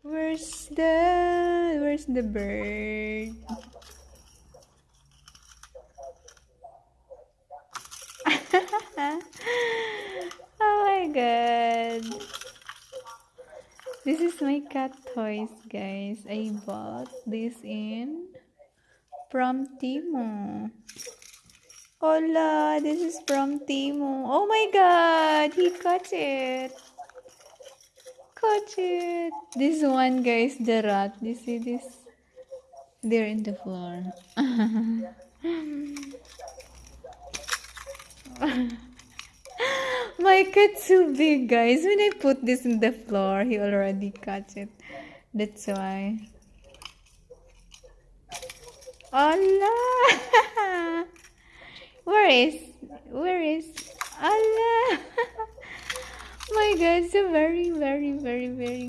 Where's the bird? Oh my god. This is my cat toys, guys. I bought this from Temu. Hola, this is from Temu. Oh my god, he caught it. Caught it. This one, guys, the rat. You see this? They're in the floor. My cat's so big, guys. When I put this in the floor, he already caught it. That's why. Allah! Where is Allah? My God, so very, very, very, very